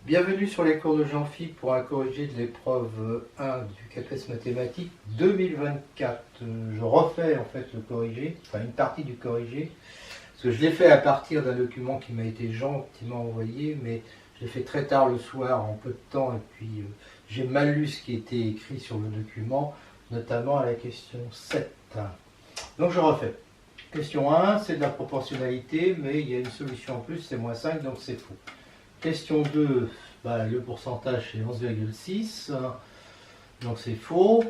Bienvenue sur les cours de Jean-Phi pour un corrigé de l'épreuve 1 du CAPES mathématiques 2024. Je refais en fait le corrigé, enfin une partie du corrigé, parce que je l'ai fait à partir d'un document qui m'a été gentiment envoyé, mais je l'ai fait très tard le soir, en peu de temps, et puis j'ai mal lu ce qui était écrit sur le document, notamment à la question 7. Donc je refais. Question 1, c'est de la proportionnalité, mais il y a une solution en plus, c'est moins 5, donc c'est faux. Question 2, le pourcentage c'est 11,6, donc c'est faux.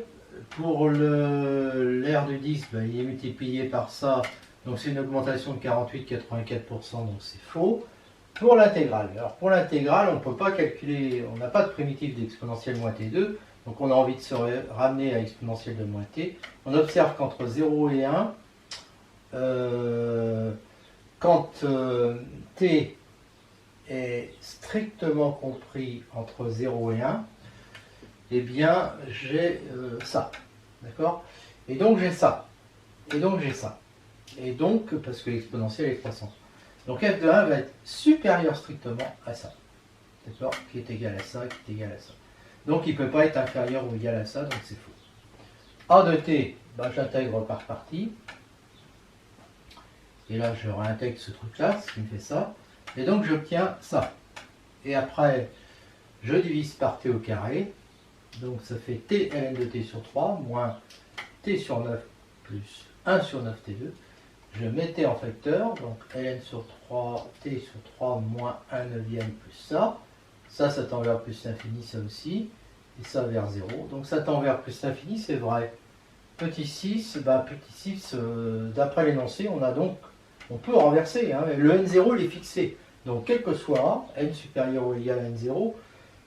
Pour l'air du 10, il est multiplié par ça, donc c'est une augmentation de 48,84%, donc c'est faux. Pour l'intégrale, alors pour l'intégrale, on ne peut pas calculer, on n'a pas de primitive d'exponentielle moins t2, donc on a envie de se ramener à exponentielle de moins t. On observe qu'entre 0 et 1, quand t est strictement compris entre 0 et 1, eh bien j'ai ça, d'accord? Et donc j'ai ça, et donc j'ai ça, et donc, parce que l'exponentielle est croissante. Donc f de 1 va être supérieur strictement à ça, d'accord? Qui est égal à ça, qui est égal à ça. Donc il ne peut pas être inférieur ou égal à ça, donc c'est faux. A de t, j'intègre par partie, et là je réintègre ce truc-là, ce qui me fait ça. Et donc j'obtiens ça. Et après, je divise par t au carré. Donc ça fait t ln de t sur 3 moins t sur 9 plus 1 sur 9t2. Je mets t en facteur. Donc ln sur 3, t sur 3 moins 1 neuvième plus ça. Ça tend vers plus l'infini, ça aussi. Et ça vers 0. Donc ça tend vers plus l'infini, c'est vrai. Petit 6, petit 6, d'après l'énoncé, on peut renverser, hein, le n0 il est fixé. Donc quel que soit A, n supérieur ou égal à n0,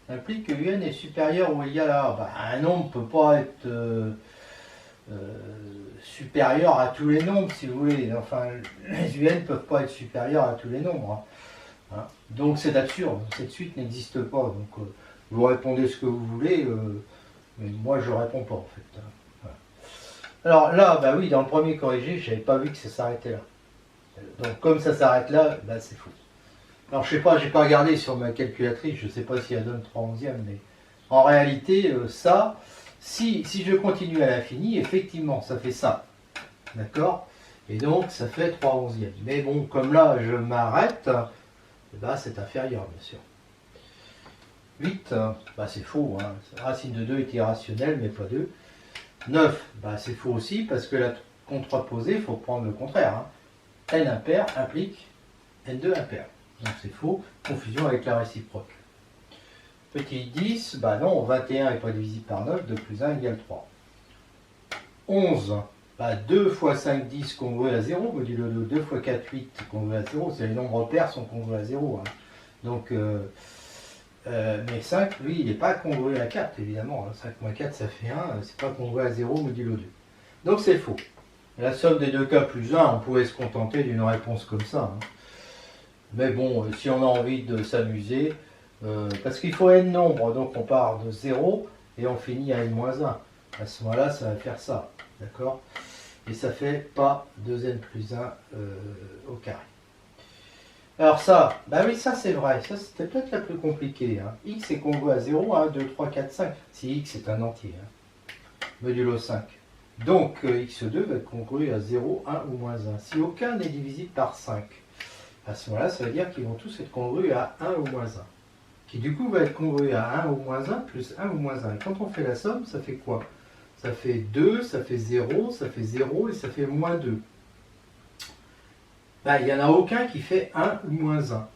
implique que un est supérieur ou égal à A. Un nombre ne peut pas être supérieur à tous les nombres, si vous voulez. Enfin, les un ne peuvent pas être supérieurs à tous les nombres. Hein. Donc c'est absurde, cette suite n'existe pas. Donc vous répondez ce que vous voulez, mais moi je ne réponds pas en fait. Voilà. Alors là, oui, dans le premier corrigé, je n'avais pas vu que ça s'arrêtait là. Donc comme ça s'arrête là, c'est faux. Alors je sais pas, j'ai pas regardé sur ma calculatrice, je sais pas si elle donne 3 onzièmes, mais en réalité, ça, si je continue à l'infini, effectivement, ça fait ça. D'accord? Et donc ça fait 3 onzièmes. Mais bon, comme là, je m'arrête, c'est inférieur, bien sûr. 8, c'est faux, hein. Racine de 2 est irrationnelle, mais pas 2. 9, c'est faux aussi, parce que la contreposée, il faut prendre le contraire. Hein. N impair implique N2 impair. Donc c'est faux, confusion avec la réciproque. Petit 10, non, 21 n'est pas divisible par 9, 2 plus 1 égale 3. 11, 2 fois 5, 10 congrue à 0, modulo 2, 2 fois 4, 8 congrue à 0, c'est les nombres pairs sont congrue à 0. Hein. Donc, mais 5, lui, il n'est pas congrué à 4, évidemment. Hein. 5 moins 4, ça fait 1, c'est pas congrué à 0 modulo 2. Donc c'est faux. La somme des deux cas plus 1, on pourrait se contenter d'une réponse comme ça. Hein. Mais bon, si on a envie de s'amuser, parce qu'il faut n nombres, donc on part de 0 et on finit à n-1. À ce moment-là, ça va faire ça, d'accord? Et ça fait pas 2n plus 1 au carré. Alors ça, oui, ça c'est vrai, ça c'était peut-être la plus compliquée. Hein. X est congrué à 0, 1, 2, 3, 4, 5, si x est un entier, hein. Modulo 5. Donc x2 va être congru à 0, 1 ou moins 1. Si aucun n'est divisible par 5, à ce moment-là, ça veut dire qu'ils vont tous être congrus à 1 ou moins 1. Qui du coup va être congru à 1 ou moins 1 plus 1 ou moins 1. Et quand on fait la somme, ça fait quoi? Ça fait 2, ça fait 0, ça fait 0 et ça fait moins 2. Il n'y en a aucun qui fait 1 ou moins 1.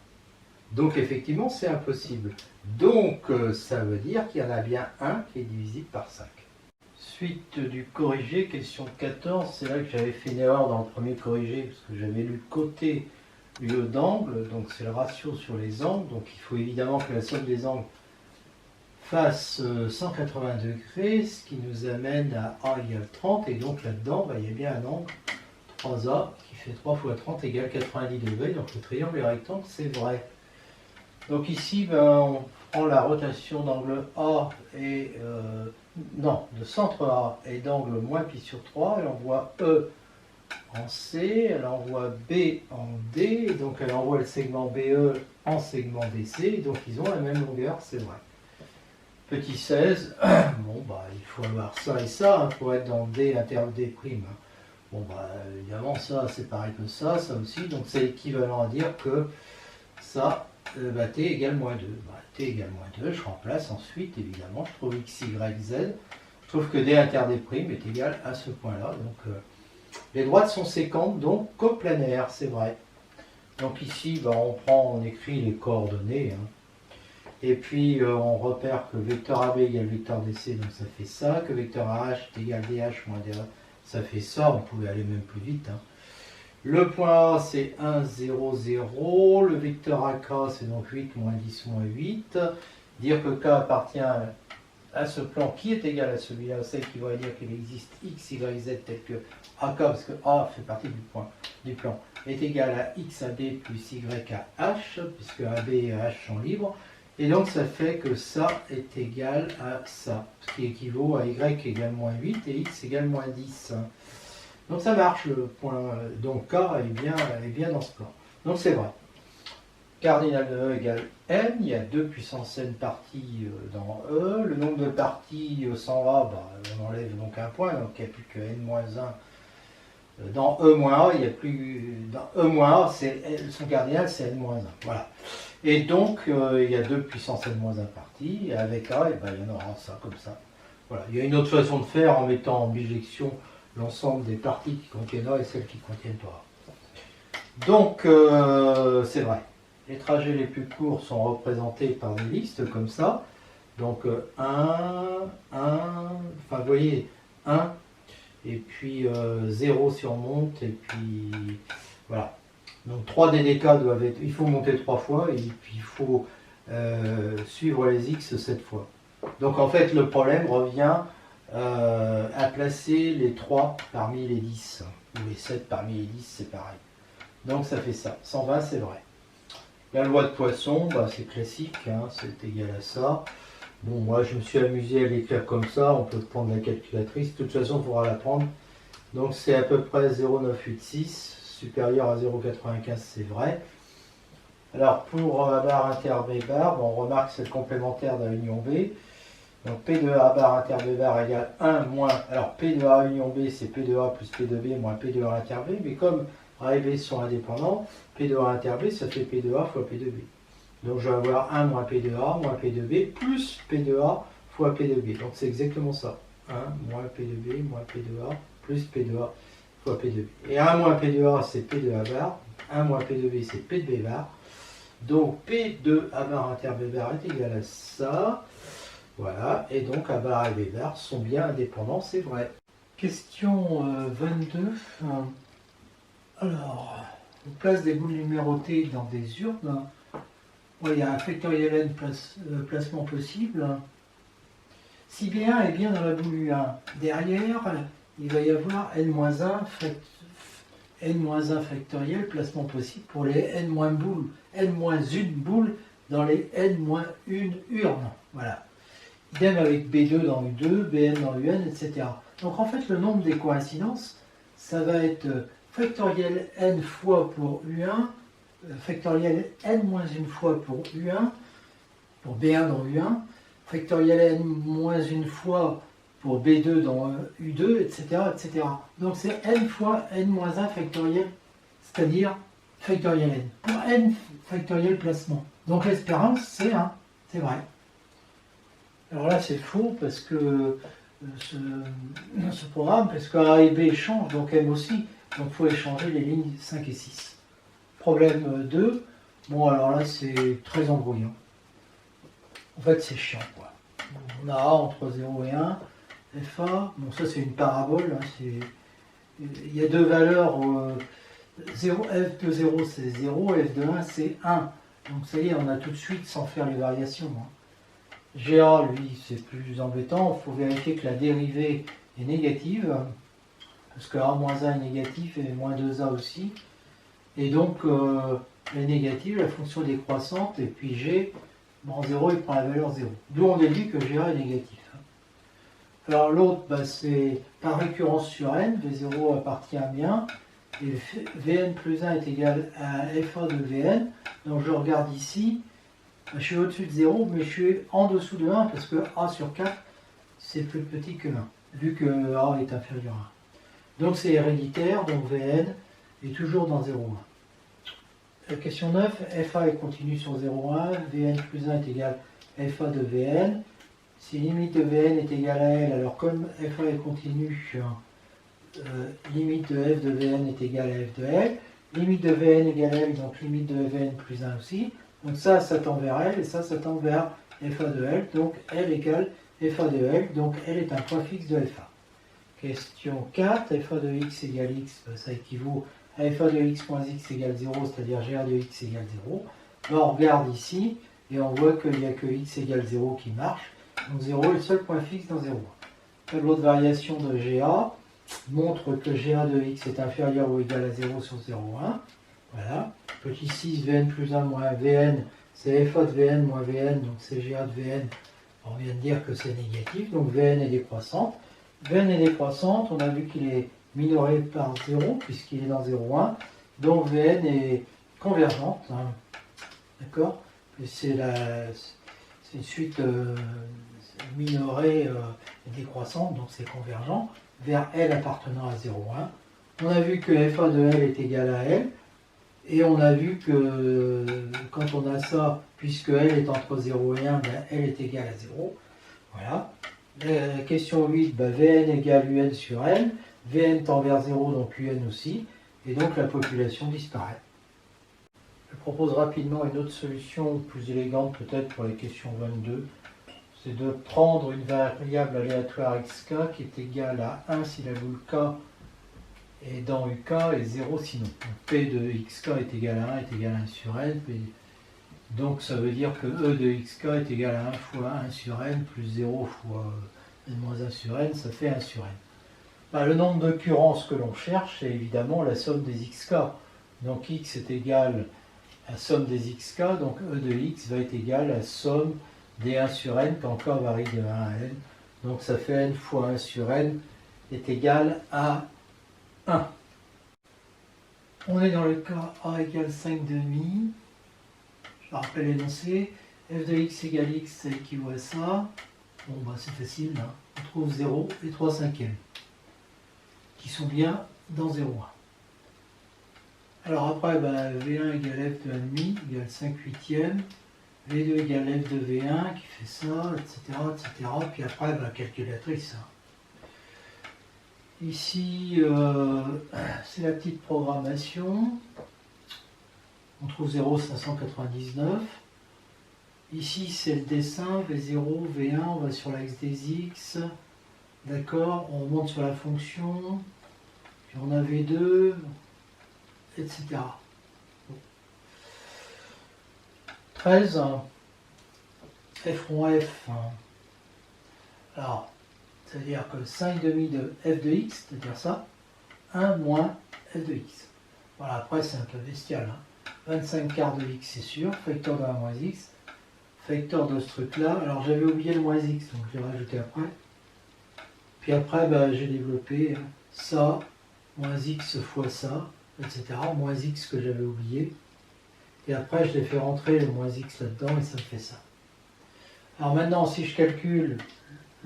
Donc effectivement, c'est impossible. Donc ça veut dire qu'il y en a bien un qui est divisible par 5. Suite du corrigé, question 14, c'est là que j'avais fait une erreur dans le premier corrigé, parce que j'avais lu côté lieu d'angle, donc c'est le ratio sur les angles, donc il faut évidemment que la somme des angles fasse 180 degrés, ce qui nous amène à A égale 30, et donc là-dedans, il y a bien un angle 3A qui fait 3 fois 30 égale 90 degrés, donc le triangle et rectangle, c'est vrai. Donc ici, on prend la rotation d'angle A et de centre A et d'angle moins pi sur 3, et on voit E en C, elle envoie B en D, donc elle envoie le segment BE en segment DC, donc ils ont la même longueur, c'est vrai. Petit 16, bon bah il faut avoir ça et ça hein, pour être dans D inter D'. Bon bah évidemment ça c'est pareil que ça aussi, donc c'est équivalent à dire que ça, T égale moins 2. Bah, T égale moins 2, je remplace ensuite évidemment, je trouve X, Y, Z, je trouve que D inter D' est égal à ce point-là, donc les droites sont sécantes, donc coplanaires, c'est vrai. Donc ici, bah, on écrit les coordonnées, hein. Et puis on repère que vecteur AB égale vecteur DC, donc ça fait ça, que vecteur AH est égal DH moins DA, ça fait ça, on pouvait aller même plus vite, hein. Le point A c'est 1, 0, 0, le vecteur AK c'est donc 8, moins 10, moins 8, dire que K appartient à ce plan qui est égal à celui-là, c'est qui va dire qu'il existe X, Y, Z tel que AK, parce que A fait partie du plan, est égal à X à B plus Y à H, puisque AB et H sont libres. Et donc ça fait que ça est égal à ça, ce qui équivaut à Y égale moins 8 et X égale moins 10. Donc ça marche le point, donc K est bien dans ce plan. Donc c'est vrai. Cardinal de E égale n, il y a 2 puissance n parties dans E, le nombre de parties s'en va, bah, on enlève donc un point, donc il n'y a plus que n-1. Dans E-A, il n'y a plus. Dans E-A, son cardinal c'est n-1. Voilà. Et donc, il y a 2 puissance n-1 parties, et avec A, ben, il y en aura ça, comme ça. Voilà. Il y a une autre façon de faire en mettant en bijection l'ensemble des parties qui contiennent A et celles qui contiennent pas A. Donc, c'est vrai. Les trajets les plus courts sont représentés par des listes comme ça. Donc, 1, 1, enfin, vous voyez, 1, et puis 0 si on monte, et puis voilà. Donc 3 DDK doivent être, il faut monter 3 fois, et puis il faut suivre les X 7 fois. Donc en fait le problème revient à placer les 3 parmi les 10, ou les 7 parmi les 10, c'est pareil. Donc ça fait ça, 120 c'est vrai. La loi de Poisson, bah, c'est classique, hein, c'est égal à ça. Bon, moi je me suis amusé à l'écrire comme ça, on peut prendre la calculatrice, de toute façon il faudra la prendre. Donc c'est à peu près 0,986, supérieur à 0,95, c'est vrai. Alors pour A bar inter B bar, on remarque que c'est le complémentaire de la union B. Donc P de A bar inter B bar égale 1 moins, alors P de A union B c'est P de A plus P de B moins P de A inter B, mais comme A et B sont indépendants, P de A inter B ça fait P de A fois P de B. Donc je vais avoir 1 moins P de A moins P de B plus P de A fois P de B. Donc c'est exactement ça. 1 moins P de B moins P de A plus P de A fois P de B. Et 1 moins P de A c'est P de A bar. 1 moins P de B c'est P de B bar. Donc P de A bar inter B bar est égal à ça. Voilà. Et donc A bar et B bar sont bien indépendants, c'est vrai. Question 22. Alors, on place des boules numérotées dans des urnes. Ouais, il y a un factoriel n placement possible. Si B1 est bien dans la boule U1, derrière, il va y avoir n-1 factoriel placement possible pour les n-1 boules dans les n-1 urnes. Voilà. Idem avec B2 dans U2, Bn dans Un, etc. Donc en fait, le nombre des coïncidences, ça va être factoriel n fois pour U1, factoriel n-1 fois pour U1, pour B1 dans U1, factoriel n-1 fois pour B2 dans U2, etc. etc. Donc c'est n fois n-1 factoriel, c'est-à-dire factoriel n, pour n factoriel placement. Donc l'espérance c'est 1, c'est vrai. Alors là c'est faux parce que ce programme, parce que A et B changent, donc M aussi, donc il faut échanger les lignes 5 et 6. Problème 2, bon alors là c'est très embrouillant. En fait c'est chiant quoi. On a A entre 0 et 1, FA, bon ça c'est une parabole, hein, il y a deux valeurs, 0, F de 0 c'est 0, F de 1 c'est 1. Donc ça y est, on a tout de suite sans faire les variations. Hein. GA lui c'est plus embêtant, il faut vérifier que la dérivée est négative, parce que A-1 est négatif et moins 2A aussi. Et donc, la négative, la fonction décroissante, et puis G, en 0, il prend la valeur 0. D'où on déduit que GA est négatif. Alors l'autre, bah, c'est par récurrence sur N, V0 appartient à bien, et Vn plus 1 est égal à FA de Vn. Donc je regarde ici, je suis au-dessus de 0, mais je suis en dessous de 1 parce que A sur 4, c'est plus petit que 1, vu que A est inférieur à 1. Donc c'est héréditaire, donc Vn est toujours dans 0,1. Question 9, FA est continu sur 0,1, Vn plus 1 est égal à FA de Vn. Si limite de Vn est égale à L, alors comme FA est continu, limite de f de Vn est égale à f de L. Limite de Vn égale L, donc limite de Vn plus 1 aussi. Donc ça tend vers L, et ça tend vers FA de L. Donc L égale FA de L, donc L est un point fixe de FA. Question 4, FA de x égale x, ça équivaut à FA de x moins x égale 0, c'est-à-dire GA de x égale 0. Là, on regarde ici, et on voit qu'il n'y a que x égale 0 qui marche. Donc 0 est le seul point fixe dans 0,1. Tableau de variation de GA montre que GA de x est inférieur ou égal à 0 sur 0,1. Voilà. Petit 6, Vn plus 1 moins Vn, c'est FA de Vn moins Vn, donc c'est GA de Vn. On vient de dire que c'est négatif, donc Vn est décroissante. Vn est décroissante, on a vu qu'il est minoré par 0, puisqu'il est dans 0,1. Donc Vn est convergente. Hein. D'accord. C'est une suite minorée et décroissante, donc c'est convergent, vers L appartenant à 0,1. On a vu que FA de L est égal à L, et on a vu que quand on a ça, puisque L est entre 0 et 1, ben L est égal à 0. Voilà. Question 8, ben Vn égale Un sur L. Vn tend vers 0, donc Un aussi, et donc la population disparaît. Je propose rapidement une autre solution plus élégante peut-être pour la question 22. C'est de prendre une variable aléatoire xk qui est égale à 1 si la boule k est dans uk et 0 sinon. Donc p de xk est égal à 1 est égal à 1 sur n. Donc ça veut dire que e de xk est égal à 1 fois 1 sur n plus 0 fois n moins 1 sur n, ça fait 1 sur n. Ben, le nombre d'occurrences que l'on cherche, c'est évidemment la somme des xk. Donc x est égal à somme des xk, donc e de x va être égal à somme des 1 sur n quand k varie de 1 à n. Donc ça fait n fois 1 sur n est égal à 1. On est dans le cas a égale 5 demi. Je rappelle l'énoncé. F de x égale x, ça équivaut à ça. Bon, bah c'est facile. Hein. On trouve 0 et 3 cinquièmes qui sont bien dans 0,1. Alors après, ben, V1 égale F de 1,5 égale 5 huitièmes. V2 égale F de V1 qui fait ça, etc. etc. Puis après, ben, calculatrice. Hein. Ici, c'est la petite programmation. On trouve 0,599. Ici, c'est le dessin, V0, V1, on va sur l'axe des X. D'accord, on monte sur la fonction. Puis on a V2, etc. 13, f rond f. Alors, c'est-à-dire que 5 demi de f de x, c'est-à-dire ça, 1 moins f de x. Voilà, après c'est un peu bestial. Hein. 25 quarts de x, c'est sûr, facteur de 1 moins x, facteur de ce truc-là. Alors j'avais oublié le moins x, donc je l'ai rajouté après. Puis après, bah, j'ai développé ça, moins x fois ça, etc. Moins x que j'avais oublié. Et après, je l'ai fait rentrer le moins x là-dedans et ça me fait ça. Alors maintenant, si je calcule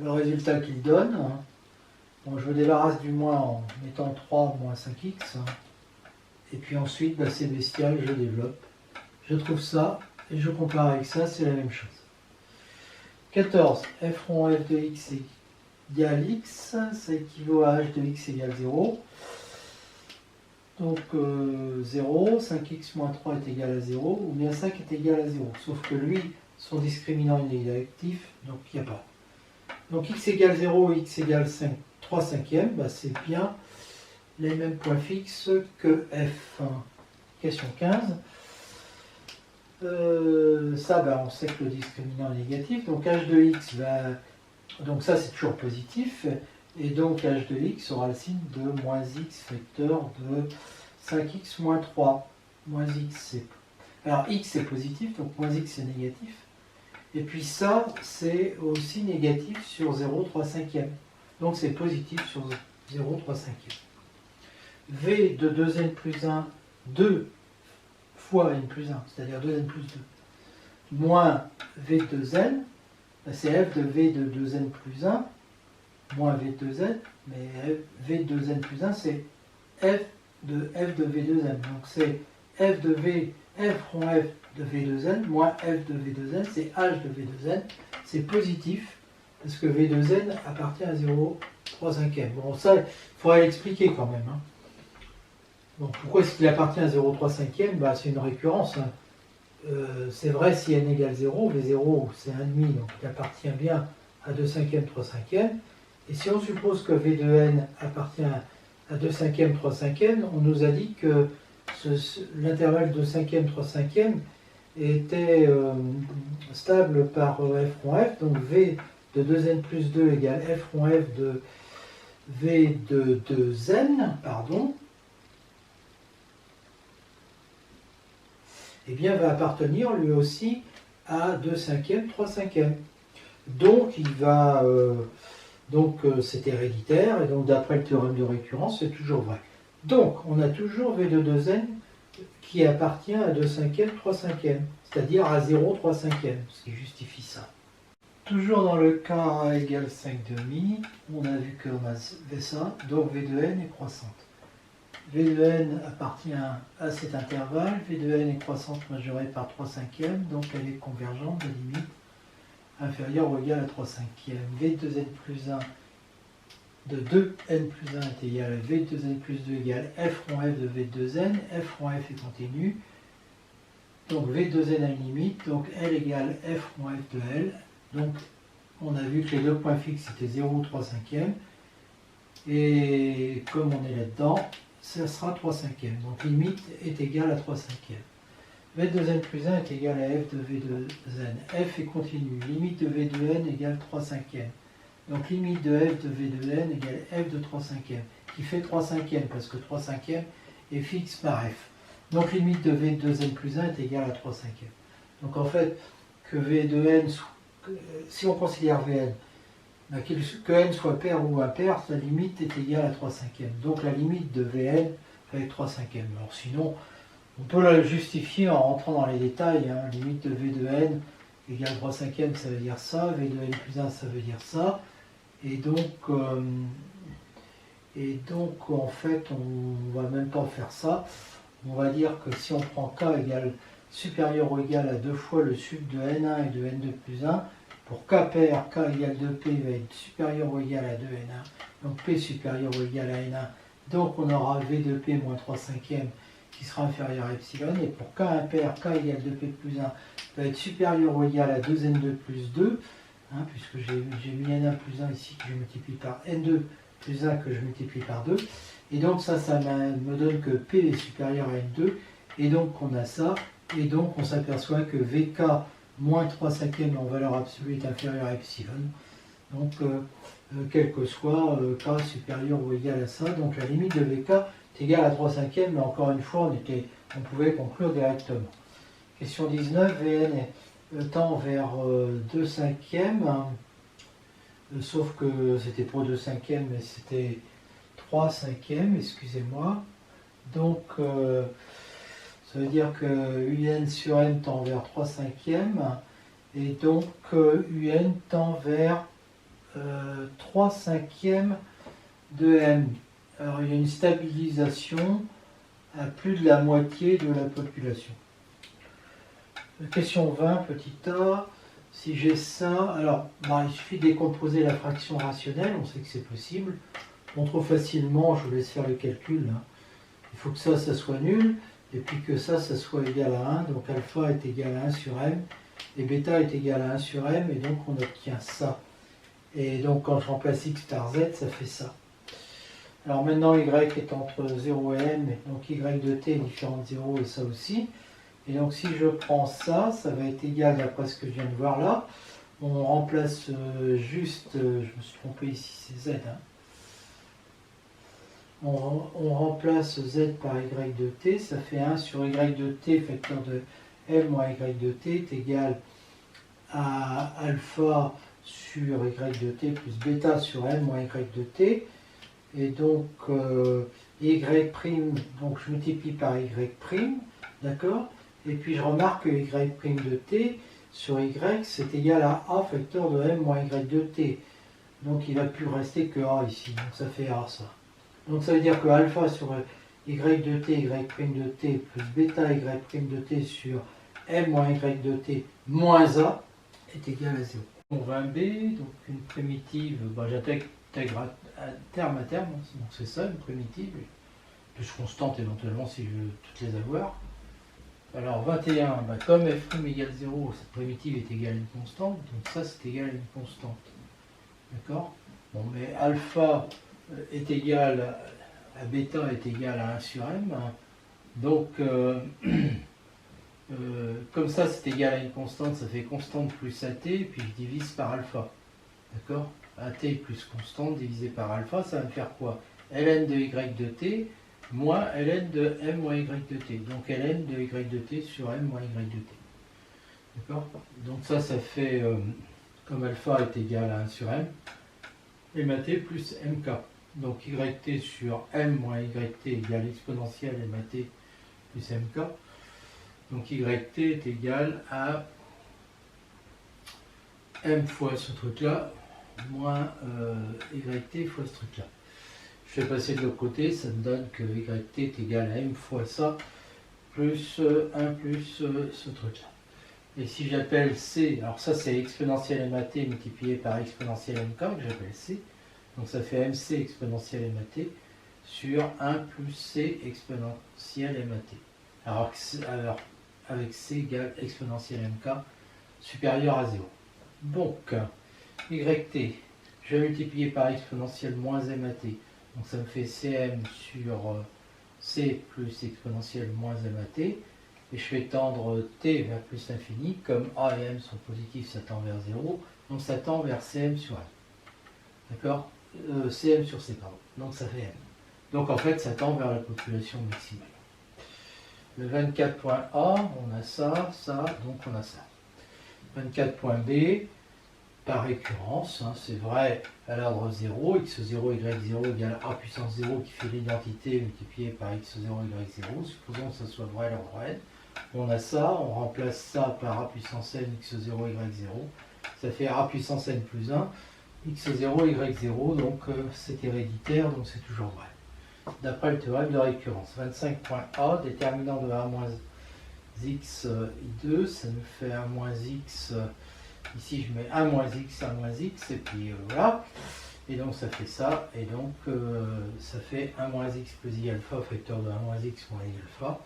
le résultat qu'il donne, hein, bon, je me débarrasse du moins en mettant 3 moins 5x. Hein, et puis ensuite, bah, c'est bestial, je développe. Je trouve ça et je compare avec ça, c'est la même chose. 14. F rond f de x égale x, ça équivaut à h de x égale 0. Donc 0, 5x moins 3 est égal à 0, ou bien 5 est égal à 0. Sauf que lui, son discriminant il est négatif, donc il n'y a pas. Donc x égale 0 et x égale 5, 3 cinquièmes, bah, c'est bien les mêmes points fixes que f. Question 15. Ça, bah, on sait que le discriminant est négatif, donc h de x va... Donc ça, c'est toujours positif. Et donc h de x aura le signe de moins x facteur de 5x moins 3. Moins x, c'est... Alors x, c'est positif, donc moins x, c'est négatif. Et puis ça, c'est aussi négatif sur 0,3 cinquième. Donc c'est positif sur 0,3 cinquième. v de 2n plus 1, 2 fois n plus 1, c'est-à-dire 2n plus 2, moins v de 2n, c'est f de v de 2n plus 1, moins v de 2n, mais v de 2n plus 1, c'est f de v de 2n. Donc c'est f de v, f rond f de v de 2n, moins f de v de 2n, c'est h de v de 2n. C'est positif, parce que v de 2n appartient à 0,3/5. Bon, ça, il faudrait l'expliquer quand même. Hein. Donc pourquoi est-ce qu'il appartient à 0,3/5? Bah, c'est une récurrence. Hein. C'est vrai si n égale 0, v0 c'est 1,5, donc il appartient bien à 2/5, 3/5. Et si on suppose que v de n appartient à 2/5, 3/5, on nous a dit que l'intervalle 2/5, 3/5 était stable par f rond f, donc v de 2n plus 2 égale f rond f de v de 2n, pardon, eh bien va appartenir lui aussi à 2/5, 3/5. Donc il va c'est héréditaire, et donc d'après le théorème de récurrence, c'est toujours vrai. Donc on a toujours v de 2n qui appartient à 2/5, 3/5, c'est-à-dire à 0,3/5, ce qui justifie ça. Toujours dans le cas a égale 5/2, on a vu qu'on a ça, donc v de n est croissante. V de n appartient à cet intervalle, V de n est croissante majorée par 3/5, donc elle est convergente de limite inférieure ou égale à 3/5. V de 2n plus 1 de 2n plus 1 est égal à V de 2n plus 2 égale f rond f de V de 2n, f rond f est continu, donc V de 2n a une limite, donc L égale f rond f de L, donc on a vu que les deux points fixes étaient 0,3/5, et comme on est là-dedans, ça sera 3/5. Donc limite est égale à 3/5. V de 2n plus 1 est égal à f de V de n. F est continu. Limite de V de n égale 3/5. Donc limite de f de V de n égale f de 3/5, qui fait 3/5, parce que 3/5 est fixe par f. Donc limite de V de 2n plus 1 est égale à 3/5. Donc en fait, que V de n, si on considère Vn, que n soit pair ou impair, sa limite est égale à 3/5. Donc la limite de Vn va être 3/5. Alors sinon, on peut la justifier en rentrant dans les détails. Hein. Limite de V de n égale 3/5, ça veut dire ça. V de n plus 1, ça veut dire ça. Et donc en fait, on ne va même pas faire ça. On va dire que si on prend k égale supérieur ou égal à 2 fois le sub de n1 et de n2 plus 1, pour k pair, k égale 2p va être supérieur ou égal à 2n1, donc p supérieur ou égal à n1, donc on aura v de p moins 3/5 qui sera inférieur à epsilon, et pour k impair, k égale 2p plus 1 va être supérieur ou égal à 2n2 plus 2, hein, puisque j'ai mis n1 plus 1 ici que je multiplie par n2 plus 1 que je multiplie par 2, et donc ça me donne que p est supérieur à n2, et donc on a ça, et donc on s'aperçoit que vk moins 3/5 en valeur absolue est inférieur à epsilon. Donc, quel que soit k supérieur ou égal à ça, donc la limite de vk est égale à 3/5, mais encore une fois, on pouvait conclure directement. Question 19, Vn tend vers 2/5, sauf que c'était pour 2/5, mais c'était 3/5, excusez-moi. Donc, ça veut dire que un sur n tend vers 3/5, et donc un tend vers 3/5 de m. Alors il y a une stabilisation à plus de la moitié de la population. Question 20, petit a, si j'ai ça, alors il suffit de décomposer la fraction rationnelle, on sait que c'est possible. On trouve facilement, je vous laisse faire le calcul, hein. Il faut que ça soit nul, et puis que ça soit égal à 1, donc alpha est égal à 1 sur m, et bêta est égal à 1 sur m, et donc on obtient ça. Et donc quand je remplace x par z, ça fait ça. Alors maintenant y est entre 0 et m, donc y de t est différent de 0 et ça aussi. Et donc si je prends ça, ça va être égal, d'après ce que je viens de voir là, on remplace juste, je me suis trompé ici, c'est z, hein. On remplace z par y de t, ça fait 1 sur y de t, facteur de m moins y de t est égal à alpha sur y de t plus bêta sur m moins y de t. Et donc, y', donc je multiplie par y', d'accord? Et puis je remarque que y' de t sur y, c'est égal à a facteur de m moins y de t. Donc il ne va plus rester que a ici, donc ça fait a ça. Donc ça veut dire que alpha sur y de t, y' de t, plus bêta y' de t sur m moins y de t moins a est égal à 0. On va un b, donc une primitive, j'intègre à terme, donc c'est ça une primitive, plus constante éventuellement si je veux toutes les avoir. Alors 21, comme f' égale 0, cette primitive est égale à une constante, donc ça c'est égal à une constante. D'accord? Bon, mais alpha est égal à bêta est égal à 1 sur m, donc comme ça c'est égal à une constante, ça fait constante plus at, puis je divise par alpha. D'accord? At plus constante divisé par alpha, ça va me faire quoi? Ln de y de t moins ln de m moins y de t. Donc ln de y de t sur m moins y de t. D'accord? Donc ça fait, comme alpha est égal à 1 sur m, mat plus mk. Donc yt sur m moins yt égale exponentielle mat plus mk. Donc yt est égal à m fois ce truc-là, moins yt fois ce truc-là. Je fais passer de l'autre côté, ça me donne que yt est égal à m fois ça, plus 1 plus ce truc-là. Et si j'appelle c, alors ça c'est exponentielle mat multiplié par exponentielle mk, que j'appelle c, donc ça fait mc exponentielle mat sur 1 plus c exponentielle mat. Alors avec c égale exponentielle mk supérieur à 0. Donc, yt, je vais multiplier par exponentielle moins mat, donc ça me fait cm sur c plus exponentielle moins mat, et je fais tendre t vers plus l'infini, comme a et m sont positifs, ça tend vers 0, donc ça tend vers cm sur m. D'accord? Cm sur c, pardon, donc ça fait m. Donc en fait, ça tend vers la population maximale. Le 24.a, on a ça, donc on a ça. 24.b, par récurrence, c'est vrai à l'ordre 0, x0, y0 égale a puissance 0 qui fait l'identité multipliée par x0, y0, supposons que ce soit vrai à l'ordre n. On a ça, on remplace ça par a puissance n, x0, y0, ça fait a puissance n plus 1, x0, y0, donc c'est héréditaire, donc c'est toujours vrai. D'après le théorème de récurrence. 25.a, déterminant de a moins x i2, ça nous fait 1 moins x, ici je mets 1 moins x, et puis voilà, et donc ça fait ça, et donc ça fait 1 moins x plus i alpha, facteur de 1 moins x moins i alpha,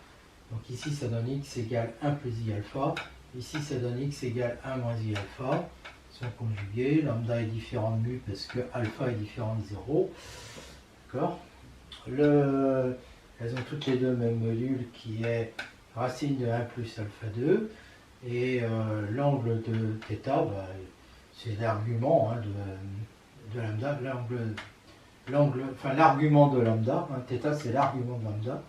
donc ici ça donne x égale 1 plus i alpha, ici ça donne x égale 1 moins i alpha, sont conjugués, lambda est différent de mu parce que alpha est différent de 0, d'accord? Elles ont toutes les deux le même module qui est racine de 1 plus alpha 2, et l'angle de θ, c'est l'argument de lambda, l'argument de lambda, θ c'est l'argument de lambda,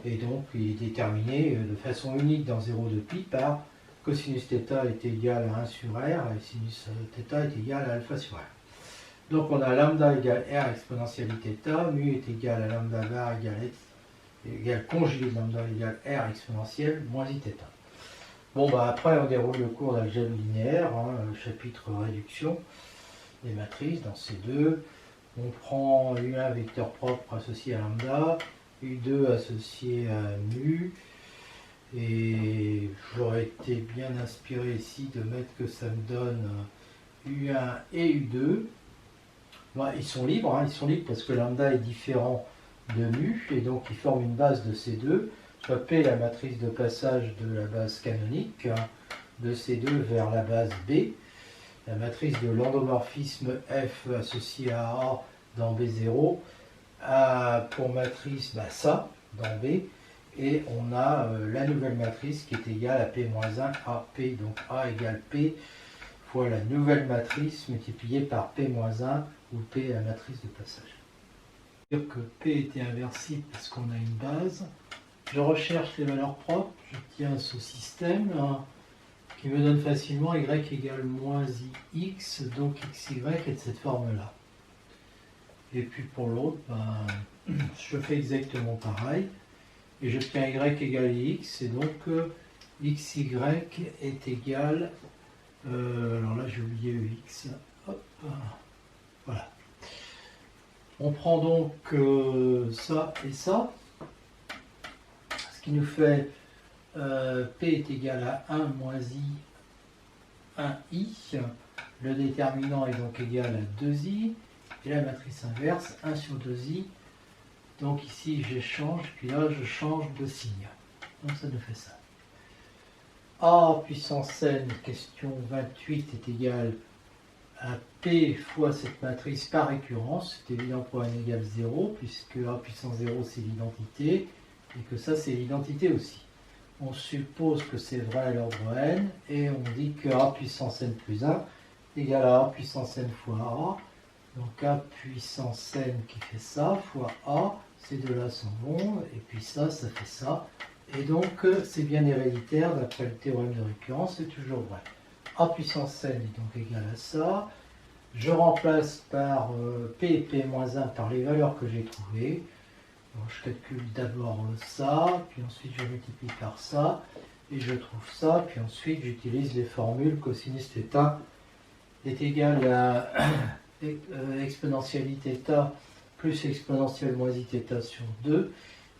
et donc il est déterminé de façon unique dans 0 de pi par cosinus θ est égal à 1 sur r, et sinus θ est égal à alpha sur r. Donc on a lambda égale r exponentielle θ, mu est égal à lambda var égale conjugué de lambda égale r exponentielle moins i θ. Bon, après on déroule le cours d'algèbre linéaire, chapitre réduction des matrices dans C2. On prend U1 vecteur propre associé à lambda, U2 associé à mu, et j'aurais été bien inspiré ici de mettre que ça me donne U1 et U2. Ils sont libres, parce que lambda est différent de mu, et donc ils forment une base de C2, soit P la matrice de passage de la base canonique, de C2 vers la base B, la matrice de l'endomorphisme F associée à A dans B0, a pour matrice ça dans B, et on a la nouvelle matrice qui est égale à P-1 AP, donc A égale P fois la nouvelle matrice multipliée par P-1, où P est la matrice de passage. Dire que P était inversible parce qu'on a une base. Je recherche les valeurs propres, je tiens ce système qui me donne facilement y égale moins ix, donc xy est de cette forme-là. Et puis pour l'autre, je fais exactement pareil. Et j'obtiens y égale x. Et donc xy est égal... alors là j'ai oublié x. Hop, voilà. On prend donc ça et ça. Ce qui nous fait P est égal à 1 moins I, 1i. Le déterminant est donc égal à 2i. Et la matrice inverse, 1 sur 2i. Donc ici j'échange, puis là je change de signe. Donc ça nous fait ça. A puissance n, question 28, est égal à P fois cette matrice par récurrence. C'est évident pour n égale 0, puisque A puissance 0 c'est l'identité, et que ça c'est l'identité aussi. On suppose que c'est vrai à l'ordre n, et on dit que A puissance n plus 1 égale à A puissance n fois A. Donc A puissance n qui fait ça, fois A, ces deux-là s'en vont, et puis ça fait ça. Et donc c'est bien héréditaire, d'après le théorème de récurrence, c'est toujours vrai. A puissance n est donc égal à ça. Je remplace par P et P-1 par les valeurs que j'ai trouvées. Donc, je calcule d'abord ça, puis ensuite je multiplie par ça, et je trouve ça, puis ensuite j'utilise les formules cosinus θ est égal à exponentielle iθ plus exponentielle moins iθ sur 2,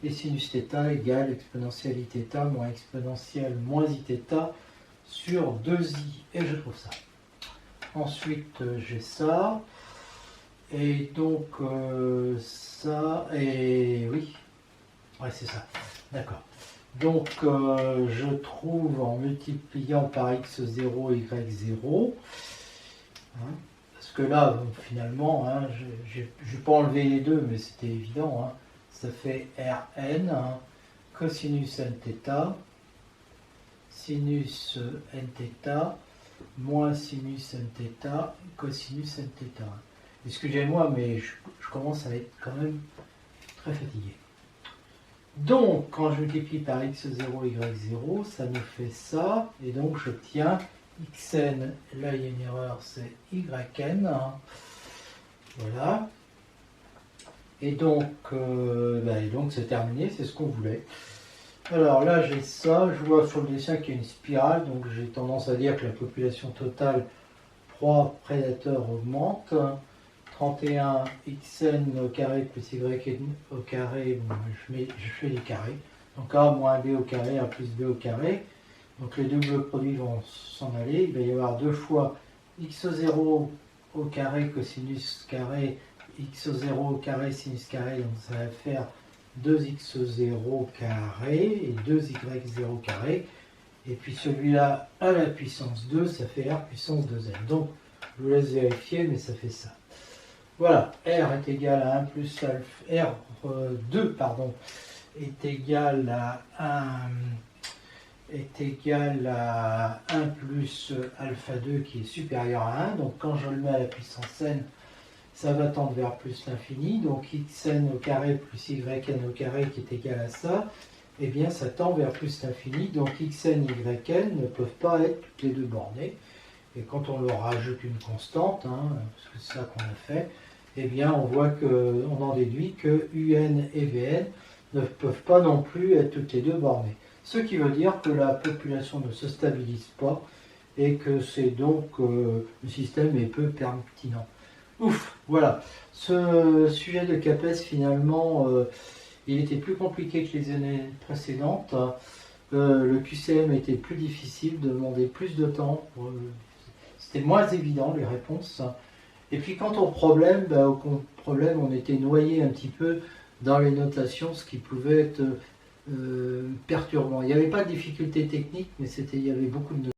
et sinus θ égale exponentielle iθ moins exponentielle moins iθ sur 2i, et je trouve ça. Ensuite j'ai ça, et donc ça, et oui, ouais c'est ça, d'accord. Donc je trouve en multipliant par x0, y0, hein, parce que là, bon, finalement, hein, je n'ai pas enlevé les deux, mais c'était évident, hein, ça fait Rn, hein, cosinus nθ, sinus nθ, moins sinus nθ, cosinus nθ. Excusez-moi, mais je commence à être quand même très fatigué. Donc, quand je multiplie par x0, y0, ça me fait ça, et donc j'obtiens xn, là il y a une erreur, c'est yn, hein. Voilà. Et donc c'est terminé, c'est ce qu'on voulait. Alors là j'ai ça, je vois sur le dessin qu'il y a une spirale, donc j'ai tendance à dire que la population totale proie prédateur augmente. 31 xn au carré plus y au carré, bon, je fais les carrés. Donc a moins b au carré, a plus b au carré. Donc les doubles produits vont s'en aller. Il va y avoir deux fois x0 au carré cosinus carré, x0 au carré sinus carré. Donc ça va faire 2x0 carré et 2y0 carré. Et puis celui-là à la puissance 2, ça fait r puissance 2n. Donc je vous laisse vérifier, mais ça fait ça. Voilà, R est égal à 1 plus alpha, R2 pardon, est égal à 1 plus alpha 2 qui est supérieur à 1. Donc quand je le mets à la puissance n, ça va tendre vers plus l'infini. Donc xn au carré plus yn au carré qui est égal à ça, eh bien ça tend vers plus l'infini. Donc xn, yn ne peuvent pas être toutes les deux bornées. Et quand on leur rajoute une constante, hein, parce que c'est ça qu'on a fait, eh bien on voit on en déduit que un et vn ne peuvent pas non plus être toutes les deux bornées. Ce qui veut dire que la population ne se stabilise pas et que c'est donc le système est peu pertinent. Ouf, voilà. Ce sujet de CAPES finalement, il était plus compliqué que les années précédentes. Le QCM était plus difficile, demandait plus de temps. C'était moins évident les réponses. Et puis quant au problème, on était noyé un petit peu dans les notations, ce qui pouvait être perturbant. Il n'y avait pas de difficulté technique, mais il y avait beaucoup de